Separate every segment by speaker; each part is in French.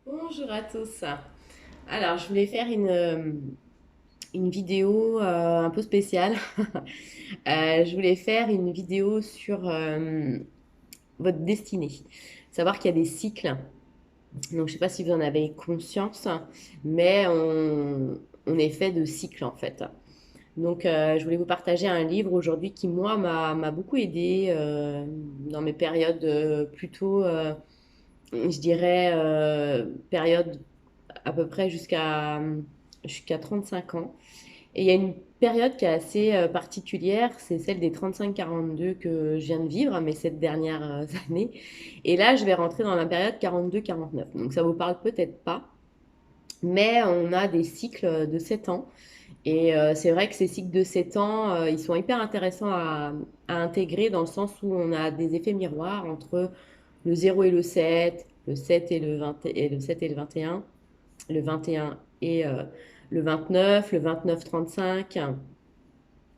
Speaker 1: Bonjour à tous. Alors, je voulais faire une vidéo un peu spéciale. Je voulais faire une vidéo sur votre destinée. Savoir qu'il y a des cycles. Donc, je ne sais pas si vous en avez conscience, mais on est fait de cycles en fait. Donc, je voulais vous partager un livre aujourd'hui qui, moi, m'a beaucoup aidé dans mes périodes plutôt, je dirais, période à peu près jusqu'à 35 ans. Et il y a une période qui est assez particulière, c'est celle des 35-42 que je viens de vivre, mes 7 dernières années. Et là, je vais rentrer dans la période 42-49. Donc ça vous parle peut-être pas, mais on a des cycles de 7 ans. Et c'est vrai que ces cycles de 7 ans, ils sont hyper intéressants à intégrer dans le sens où on a des effets miroirs entre le 0 et le 7 et le 20, et le 7 et le 21, le 21 et le 29, le 29-35,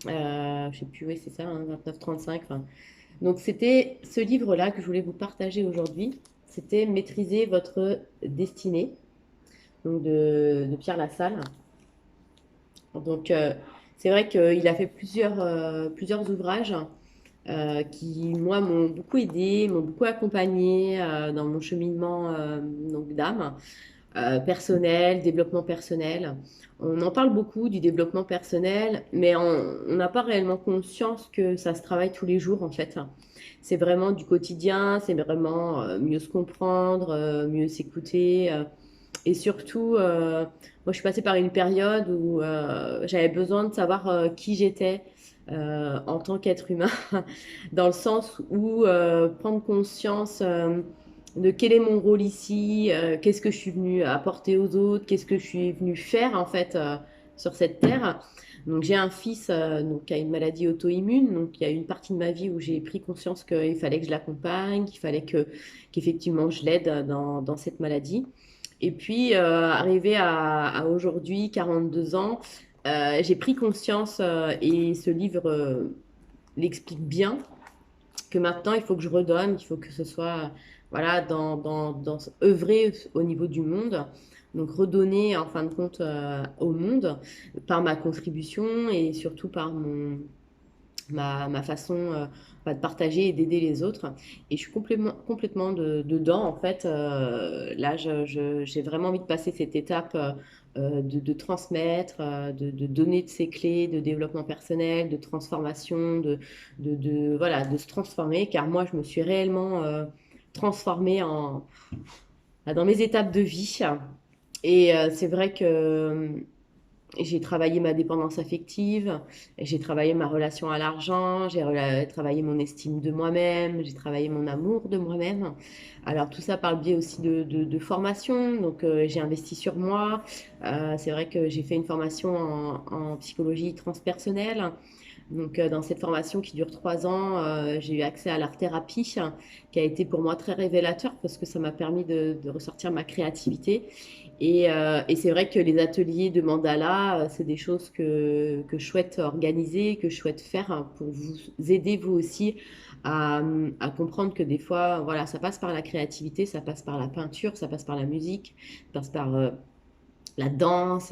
Speaker 1: je sais plus, oui, c'est ça, hein, 29-35. Enfin. Donc, c'était ce livre-là que je voulais vous partager aujourd'hui. C'était Maîtriser votre destinée, donc de Pierre Lassalle. Donc, c'est vrai qu'il a fait plusieurs ouvrages qui, moi, m'ont beaucoup aidé, m'ont beaucoup accompagné dans mon cheminement donc d'âme. Personnel, développement personnel. On en parle beaucoup du développement personnel, mais on n'a pas réellement conscience que ça se travaille tous les jours en fait. C'est vraiment du quotidien, c'est vraiment mieux se comprendre, mieux s'écouter. Et surtout, moi je suis passée par une période où j'avais besoin de savoir qui j'étais en tant qu'être humain, dans le sens où prendre conscience de quel est mon rôle ici, qu'est-ce que je suis venue apporter aux autres, qu'est-ce que je suis venue faire en fait sur cette terre. Donc j'ai un fils donc, qui a une maladie auto-immune, donc il y a une partie de ma vie où j'ai pris conscience qu'il fallait que je l'accompagne, qu'il fallait qu'effectivement je l'aide dans cette maladie. Et puis arrivé à aujourd'hui, 42 ans, j'ai pris conscience et ce livre l'explique bien que maintenant, il faut que je redonne, il faut que ce soit, voilà, œuvrer au niveau du monde. Donc, redonner, en fin de compte, au monde par ma contribution et surtout par ma façon de partager et d'aider les autres. Et je suis complètement dedans, en fait. Là, j'ai vraiment envie de passer cette étape de transmettre, de donner de ces clés de développement personnel, de transformation, voilà, de se transformer, car moi, je me suis réellement transformée dans mes étapes de vie. Et c'est vrai que j'ai travaillé ma dépendance affective, j'ai travaillé ma relation à l'argent, travaillé mon estime de moi-même, j'ai travaillé mon amour de moi-même. Alors tout ça par le biais aussi de formation. Donc j'ai investi sur moi. C'est vrai que j'ai fait une formation en psychologie transpersonnelle. Donc, dans cette formation qui dure 3 ans, j'ai eu accès à l'art-thérapie, qui a été pour moi très révélateur parce que ça m'a permis de ressortir ma créativité. Et c'est vrai que les ateliers de mandala, c'est des choses que je souhaite organiser, que je souhaite faire pour vous aider vous aussi à comprendre que des fois, voilà, ça passe par la créativité, ça passe par la peinture, ça passe par la musique, ça passe par la danse,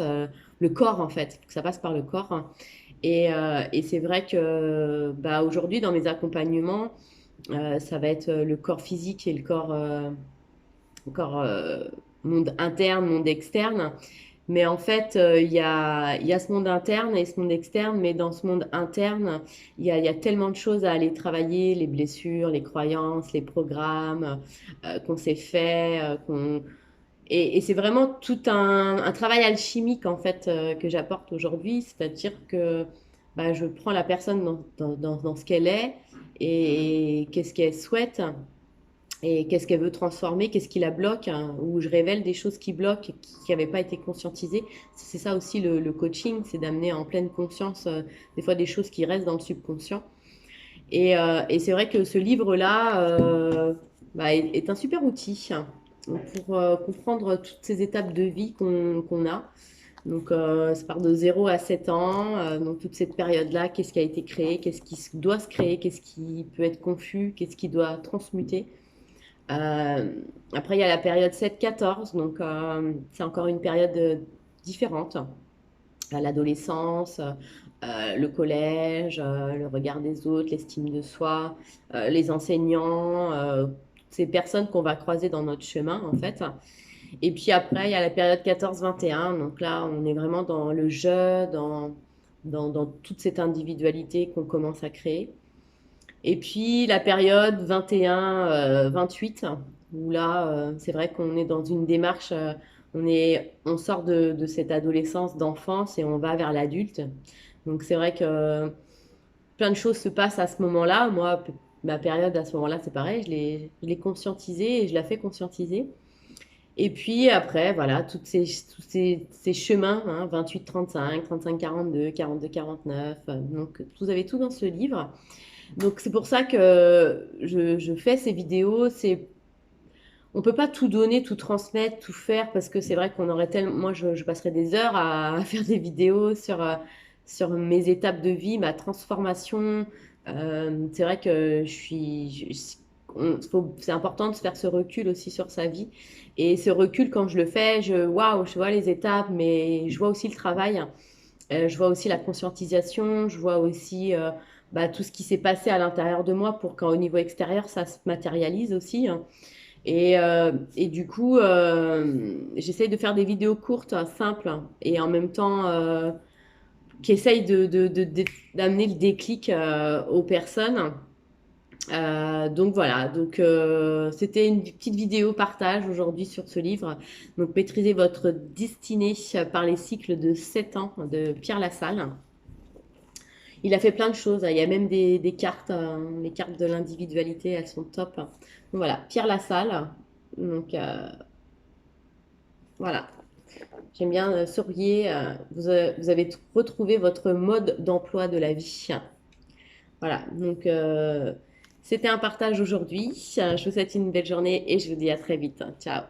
Speaker 1: le corps en fait, ça passe par le corps. Et c'est vrai que bah, aujourd'hui, dans mes accompagnements, ça va être le corps physique et le corps monde interne, monde externe. Mais en fait, il y a ce monde interne et ce monde externe. Mais dans ce monde interne, il y a tellement de choses à aller travailler, les blessures, les croyances, les programmes qu'on s'est fait, et c'est vraiment tout un travail alchimique en fait que j'apporte aujourd'hui, c'est-à-dire que bah, je prends la personne dans ce qu'elle est et qu'est-ce qu'elle souhaite et qu'est-ce qu'elle veut transformer, qu'est-ce qui la bloque, hein, où je révèle des choses qui bloquent et qui n'avaient pas été conscientisées. C'est ça aussi le coaching, c'est d'amener en pleine conscience des fois des choses qui restent dans le subconscient. Et c'est vrai que ce livre-là bah, est un super outil pour comprendre toutes ces étapes de vie qu'on a. Donc, ça part de 0 à 7 ans. Donc, toute cette période-là, qu'est-ce qui a été créé, qu'est-ce qui doit se créer, qu'est-ce qui peut être confus, qu'est-ce qui doit transmuter. Euh, Après, il y a la période 7-14, donc c'est encore une période différente. L'adolescence, le collège, le regard des autres, l'estime de soi, les enseignants, ces personnes qu'on va croiser dans notre chemin, en fait. Et puis après, il y a la période 14-21. Donc là, on est vraiment dans le jeu, dans toute cette individualité qu'on commence à créer. Et puis la période 21-28, où là, c'est vrai qu'on est dans une démarche, on sort de cette adolescence, d'enfance et on va vers l'adulte. Donc c'est vrai que plein de choses se passent à ce moment-là. Moi, ma période à ce moment-là, c'est pareil, je l'ai conscientisée et je la fais conscientiser. Et puis après, voilà, tous ces chemins, hein, 28-35, 35-42, 42-49. Donc, vous avez tout dans ce livre. Donc, c'est pour ça que je fais ces vidéos. On peut pas tout donner, tout transmettre, tout faire, parce que c'est vrai qu'on aurait tellement. Moi, je passerais des heures à faire des vidéos sur mes étapes de vie, ma transformation. C'est vrai que c'est important de se faire ce recul aussi sur sa vie. Et ce recul, quand je le fais, waouh, je vois les étapes, mais je vois aussi le travail. Je vois aussi la conscientisation, je vois aussi tout ce qui s'est passé à l'intérieur de moi pour qu'au niveau extérieur, ça se matérialise aussi, hein. Et du coup, j'essaye de faire des vidéos courtes, simples, et en même temps qui essayent d'amener le déclic aux personnes. Donc voilà, donc c'était une petite vidéo partage aujourd'hui sur ce livre. Donc maîtriser votre destinée par les cycles de 7 ans de Pierre Lassalle. Il a fait plein de choses, hein. Il y a même des cartes, les cartes de l'individualité, elles sont top. Donc voilà, Pierre Lassalle. Donc voilà, j'aime bien souriez. Vous avez retrouvé votre mode d'emploi de la vie. Voilà, donc c'était un partage aujourd'hui. Je vous souhaite une belle journée et je vous dis à très vite. Ciao.